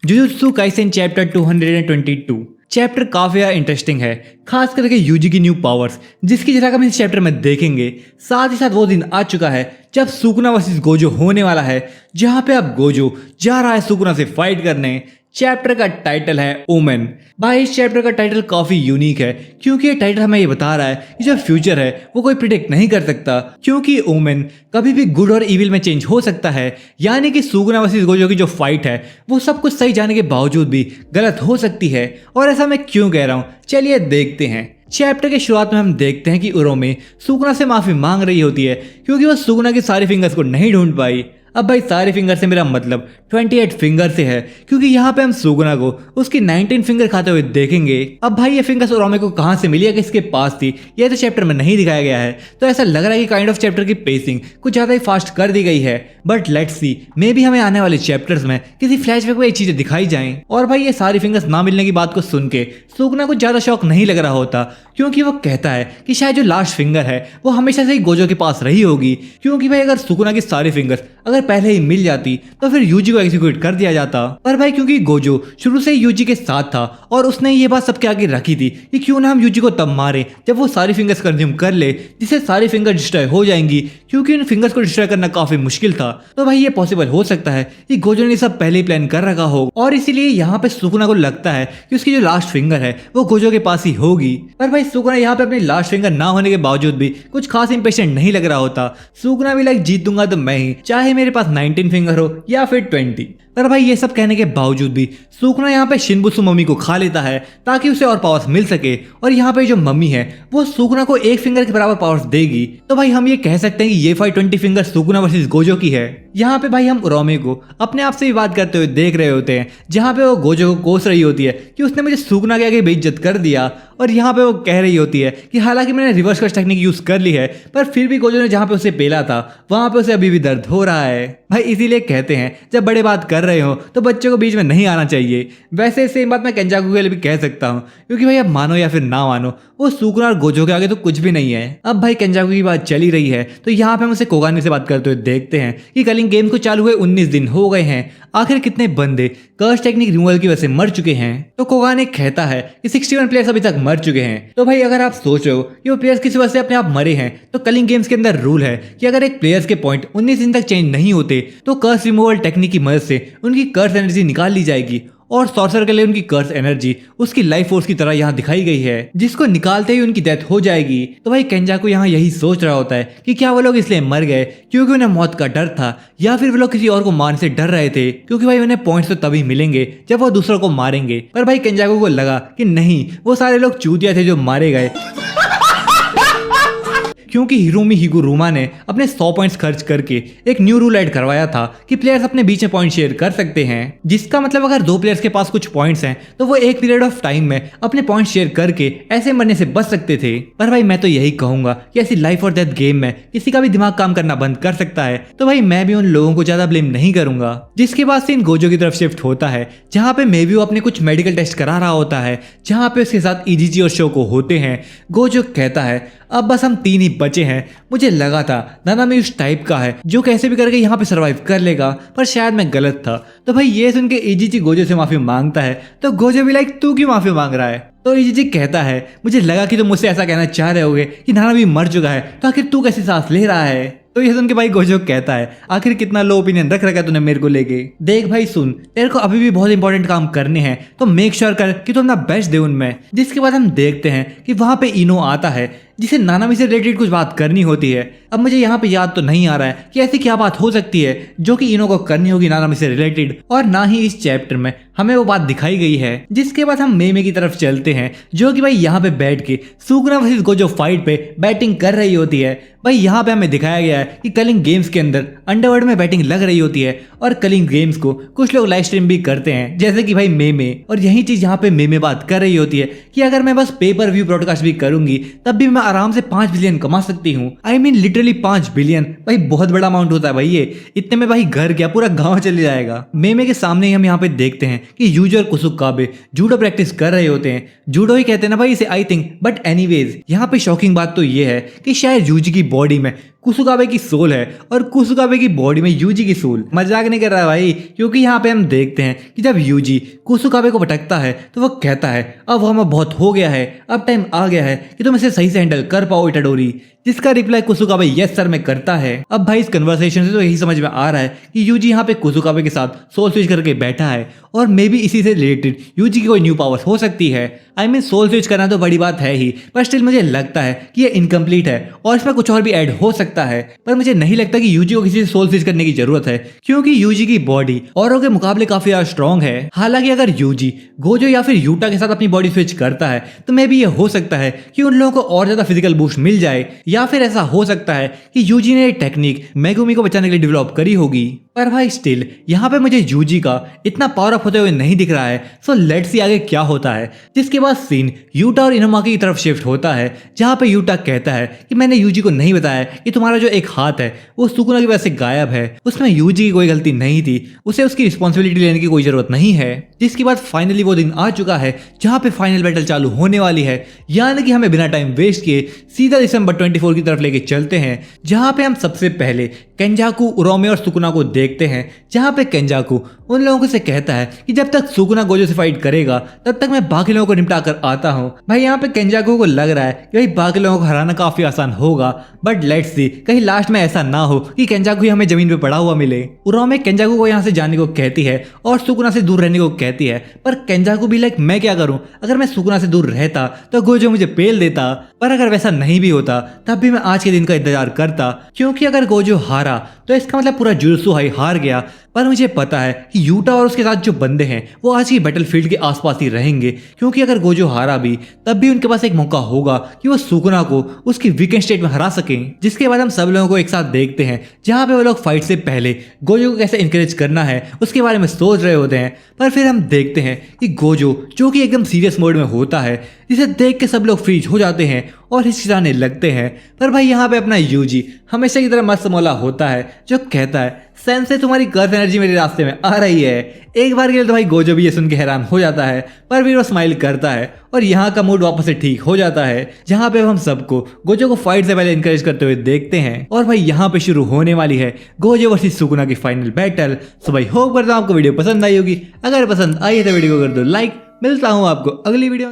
Jujutsu Kaisen chapter 222। Chapter काफी interesting है, खास करके यूजी की न्यू पावर्स जिसकी झलक हम इस चैप्टर में देखेंगे। साथ ही साथ वो दिन आ चुका है जब सुकुना वर्सेस गोजो होने वाला है, जहां पे अब गोजो जा रहा है सुकुना से फाइट करने। चैप्टर का टाइटल है ओमेन। भाई इस चैप्टर का टाइटल काफी यूनिक है क्योंकि ये टाइटल हमें ये बता रहा है कि जो फ्यूचर है वो कोई प्रिडिक्ट नहीं कर सकता, क्योंकि ओमेन कभी भी गुड और इविल में चेंज हो सकता है। यानी कि सुकुना वर्सेस गोजो की जो फाइट है वो सब कुछ सही जाने के बावजूद भी गलत हो सकती है। और ऐसा मैं क्यों कह रहा हूँ, चलिए देखते हैं। चैप्टर के शुरुआत में हम देखते हैं कि उरोमे सुकुना से माफी मांग रही होती है क्योंकि वो सुकुना की सारी फिंगर्स को नहीं ढूंढ पाई। अब भाई सारे फिंगर से मेरा मतलब 28 फिंगर से है, क्योंकि यहाँ पे हम सुकुना को उसकी 19 फिंगर खाते हुए देखेंगे। अब भाई ये फिंगर्स उरोमे को कहाँ से मिली है, किसके पास थी, ये तो चैप्टर में नहीं दिखाया गया है। तो ऐसा लग रहा है कि काइंड ऑफ चैप्टर की पेसिंग कुछ ज्यादा ही फास्ट कर दी गई है। बट लेट्स सी, मे भी हमें आने वाले चैप्टर्स में किसी फ्लैशबैक में ये चीजें दिखाई जाएं। और भाई ये सारी फिंगर्स ना मिलने की बात को सुन के सुकुना को ज्यादा शौक नहीं लग रहा होता, क्योंकि वो कहता है कि शायद जो लास्ट फिंगर है वो हमेशा से ही गोजो के पास रही होगी। क्योंकि भाई अगर सुकुना की सारी फिंगर्स अगर पहले ही मिल जाती तो फिर यूजी को एग्जीक्यूट कर दिया जाता। पर भाई क्योंकि गोजो शुरू से ही यूजी के साथ था और उसने ये बात सबके आगे रखी थी कि क्यों ना हम यूजी को तब मारे जब वो सारी फिंगर्स कंज्यूम कर ले, जिससे सारी फिंगर डिस्ट्रॉय हो जाएंगी, क्योंकि उन फिंगर्स को डिस्ट्रॉय करना काफी मुश्किल था। तो भाई ये पॉसिबल हो सकता है कि गोजो ने सब पहले ही प्लान कर रखा हो, और इसीलिए यहाँ पे सुकुना को लगता है कि उसकी जो लास्ट फिंगर है वो गोजो के पास ही होगी। पर भाई सुकुना यहाँ पे अपनी लास्ट फिंगर ना होने के बावजूद भी कुछ खास इंपेशेंट नहीं लग रहा होता। सुकुना भी लाइक जीतूंगा तो मैं ही, चाहे मेरे पास 19 फिंगर हो या फिर 20। पर भाई ये सब कहने के बावजूद भी सुकुना यहाँ पे शिनबुसु मम्मी को खा लेता है ताकि उसे और पावर्स मिल सके। और यहाँ पे जो मम्मी है वो सुकुना को एक फिंगर के बराबर पावर्स देगी। तो भाई हम ये कह सकते हैं कि ये fight 20 finger Sukuna versus Gojo की है। यहाँ पे भाई हम उरोमे को अपने आप से भी बात करते हुए देख रहे होते हैं, जहाँ पे वो गोजो को कोस रही होती है कि उसने मुझे सुकुना के आगे बेइज्जत कर दिया। और यहाँ पे वो कह रही होती है कि हालांकि मैंने रिवर्स कट टेक्निक यूज कर ली है, पर फिर भी गोजो ने जहाँ पे उसे पेला था वहां पे उसे अभी भी दर्द हो रहा है। भाई इसीलिए कहते हैं जब बड़े बात कर रहे हो तो बच्चों को बीच में नहीं आना चाहिए। वैसे सेम बात मैं केंजाकू के लिए भी कह सकता हूँ, क्योंकि भाई अब मानो या फिर ना मानो वो सुकुना और गोजो के आगे तो कुछ भी नहीं है। अब भाई केंजाकू की बात चली रही है तो यहाँ पे हम उसे कोगाने से बात करते हुए देखते हैं कि कलिंग गेम्स को चालू हुए 19 दिन हो गए हैं, आखिर कितने बंदे कर्स टेक्निक रिमूवल की वजह से मर चुके हैं। तो कोगाने कहता है कि 61 प्लेयर्स अभी तक मर चुके हैं। तो भाई अगर आप सोच रहे हो कि वो प्लेयर्स किसी वजह से अपने आप मरे हैं, तो कलिंग गेम्स के अंदर रूल है कि अगर एक प्लेयर्स के पॉइंट 19 दिन तक चेंज नहीं होते तो कर्स रिमूवल टेक्निक की मदद से उनकी कर्स एनर्जी निकाल ली जाएगी। और सॉर्सर के लिए उनकी कर्स एनर्जी उसकी लाइफ फोर्स की तरह यहाँ दिखाई गई है, जिसको निकालते ही उनकी डेथ हो जाएगी। तो भाई केंजाकू यहाँ यही सोच रहा होता है कि क्या वो लोग इसलिए मर गए क्योंकि उन्हें मौत का डर था, या फिर वो लोग किसी और को मारने से डर रहे थे, क्योंकि भाई उन्हें पॉइंट्स तो तभी मिलेंगे जब वो दूसरों को मारेंगे। पर भाई केंजाकू को लगा कि नहीं, वो सारे लोग चूतिया थे जो मारे गए, क्योंकि हिरोमी हिगुरुमा ने अपने 100 पॉइंट्स खर्च करके एक न्यू रूल ऐड करवाया था कि प्लेयर्स अपने बीच में पॉइंट शेयर कर सकते हैं, जिसका मतलब अगर दो प्लेयर्स के पास कुछ पॉइंट्स हैं तो वो एक पीरियड ऑफ टाइम में अपने पॉइंट शेयर करके ऐसे मरने से बच सकते थे। पर भाई मैं तो यही कहूंगा कि ऐसी लाइफ और डेथ गेम में किसी का भी दिमाग काम करना बंद कर सकता है। तो भाई मैं भी उन लोगों को ज्यादा ब्लेम नहीं करूंगा। जिसके बाद सीन गोजो की तरफ शिफ्ट होता है, जहाँ पे मेबियो अपने कुछ मेडिकल टेस्ट करा रहा होता है, जहाँ पे उसके साथ ईजीजी और शोको होते हैं। गोजो कहता है अब बस हम 3 ही बचे हैं, मुझे लगा था नानामी उस टाइप का है जो कैसे भी करके यहाँ पे सरवाइव कर लेगा, पर शायद मैं गलत था। तो भाई ये सुन के ईजीजी गोजो से माफी मांगता है, तो गोजो भी लाइक तू क्यों माफी मांग रहा है। तो ईजीजी कहता है मुझे लगा कि तुम मुझसे ऐसा कहना चाह रहे होगे कि नानामी मर चुका है, तो आखिर तू कैसी सांस ले रहा है। तो ये सुन के भाई गोजो कहता है आखिर कितना लो ओपिनियन रख रखा है तूने मेरे को लेके। देख भाई सुन, तेरे को अभी भी बहुत इंपॉर्टेंट काम करने हैं, तो मेक श्योर कर कि तू अपना बेस्ट दे उनमें। जिसके बाद हम देखते हैं कि वहां पे इनो आता है जिसे नानामी से रिलेटेड कुछ बात करनी होती है। अब मुझे यहाँ पे याद तो नहीं आ रहा है कि ऐसी क्या बात हो सकती है जो कि इनो को करनी होगी नानामी से रिलेटेड, और ना ही इस चैप्टर में हमें वो बात दिखाई गई है। जिसके बाद हम मेमे की तरफ चलते हैं, जो कि भाई यहाँ पे बैठ के सुकुना वर्सेस गोजो फाइट पे बैटिंग कर रही होती है। भाई यहाँ पे हमें दिखाया गया है कि कलिंग गेम्स के अंदर अंडरवर्ल्ड में बैटिंग लग रही होती है, और कलिंग गेम्स को कुछ लोग लाइव स्ट्रीम भी करते हैं, जैसे कि भाई मेमे। और यही चीज यहाँ पे मेमे बात कर रही होती है कि अगर मैं बस पेपर व्यू ब्रॉडकास्ट भी करूंगी तब भी मैं आराम से 5 बिलियन कमा सकती हूँ। I mean literally 5 billion. भाई बहुत बड़ा अमाउंट होता है भाई ये, इतने में भाई घर क्या पूरा गांव चले जाएगा। मेमे के सामने ही हम यहाँ पे देखते हैं कि यूजी और कुसुकाबे जूडो प्रैक्टिस कर रहे होते हैं। जूडो ही कहते हैं ना भाई इसे आई थिंक, बट एनीवेज यहाँ पे शॉकिंग बात तो ये है कि शायद यूजी की बॉडी में कुसुकाबे की सोल है और कुसुकाबे की बॉडी में यूजी की सोल। मजाक नहीं कर रहा भाई, क्योंकि यहाँ पे हम देखते हैं कि जब यूजी कुसुकाबे को भटकता है तो वो कहता है अब हमें बहुत हो गया है, अब टाइम आ गया है कि तुम इसे सही से हैंडल कर पाओ इटाडोरी। जिसका रिप्लाई कुसुकाबे यस सर में करता है। अब भाई इस कन्वर्सेशन से तो यही समझ में आ रहा है कि यूजी यहाँ पे कुसुकाबे के साथ सोल स्विच करके बैठा है और मे बी इसी से रिलेटेड यूजी की कोई न्यू पावर्स हो सकती है। आई मीन सोल स्विच करना तो बड़ी बात है ही, पर स्टिल मुझे लगता है कि ये इनकम्प्लीट है और इसमें कुछ और भी ऐड हो सकता है। पर मुझे नहीं लगता कि यूजी को किसी से सोल स्विच करने की जरूरत है, क्योंकि यूजी की बॉडी औरों के मुकाबले काफी ज्यादा स्ट्रॉन्ग है। हालांकि अगर यूजी गोजो या फिर यूटा के साथ अपनी बॉडी स्विच करता है तो मे बी ये हो सकता है कि उन लोगों को और ज्यादा फिजिकल बूस्ट मिल जाए, या फिर ऐसा हो सकता है कि यूजी ने ये टेक्निक मेगुमी को बचाने के लिए डेवलप करी होगी। पर भाई स्टिल यहाँ पे मुझे यूजी का इतना पावर अप होते हुए नहीं दिख रहा है। सो लेट्स सी आगे क्या होता है। जिसके बाद सीन यूटा और इनुमाकी की तरफ शिफ्ट होता है, जहाँ पे यूटा कहता है कि मैंने यूजी को नहीं बताया कि तुम्हारा जो एक हाथ है वो सुकुना की वजह से गायब है, उसमें यूजी की कोई गलती नहीं थी, उसे उसकी रिस्पॉन्सिबिलिटी लेने की कोई जरूरत नहीं है। जिसके बाद फाइनली वो दिन आ चुका है जहाँ पे फाइनल बैटल चालू होने वाली है, यानी कि हमें बिना टाइम वेस्ट किए सीधा दिसंबर 24 की तरफ लेके चलते हैं, जहाँ पे हम सबसे पहले केंजाकू, उरोमे और सुकुना को देखते हैं। जहाँ पे केंजाकू उन लोगों से कहता है कि जब तक सुकुना गोजो से फाइट करेगा तब तक मैं बाकी लोगों को निपटा कर आता हूँ। भाई यहाँ पे केंजाकू को लग रहा है कि भाई बाकी लोगों को हराना काफी आसान होगा, बट लेट्स सी कहीं लास्ट में ऐसा ना हो कि केंजाकू हमें जमीन पे पड़ा हुआ मिले। उरोमे केंजाकू को यहाँ से जाने को कहती है और सुकुना से दूर रहने को कहती है, पर केंजाकू भी लाइक मैं क्या करूँ, अगर मैं सुकुना से दूर रहता तो गोजो मुझे पेल देता, पर अगर वैसा नहीं भी होता तब भी मैं आज के दिन का इंतजार करता, क्योंकि अगर गोजो हारा तो इसका मतलब पूरा जुजुत्सु हार गया। पर मुझे पता है कि यूटा और उसके साथ जो बंदे हैं वो आज की बैटलफील्ड के आसपास ही रहेंगे, क्योंकि अगर गोजो हारा भी तब भी उनके पास एक मौका होगा कि वो सुकुना को उसकी वीकेंड स्टेट में हरा सकें। जिसके बाद हम सब लोगों को एक साथ देखते हैं जहाँ पे वो लोग फाइट से पहले गोजो को कैसे इंकरेज करना है उसके बारे में सोच रहे होते हैं। पर फिर हम देखते हैं कि गोजो जो कि एकदम सीरियस मोड में होता है, जिसे देख के सब लोग फ्रीज हो जाते हैं और हिचकिचाने लगते हैं। पर भाई यहाँ पे अपना यूजी हमेशा की तरह मस्त मौला होता है जो कहता है सेंसे तुम्हारी कर्व एनर्जी मेरे रास्ते में आ रही है। एक बार के लिए तो भाई गोजो भी ये सुन के हैरान हो जाता है, पर फिर वो स्माइल करता है और यहाँ का मूड वापस से ठीक हो जाता है, जहाँ पे हम सबको गोजो को फाइट से पहले इंकरेज करते हुए देखते हैं। और भाई यहाँ पे शुरू होने वाली है गोजो वर्सेस सुकुना की फाइनल बैटल। सो भाई होप करता हूँ आपको वीडियो पसंद आई होगी। अगर पसंद आई है तो वीडियो को कर दो लाइक। मिलता हूँ आपको अगली वीडियो में।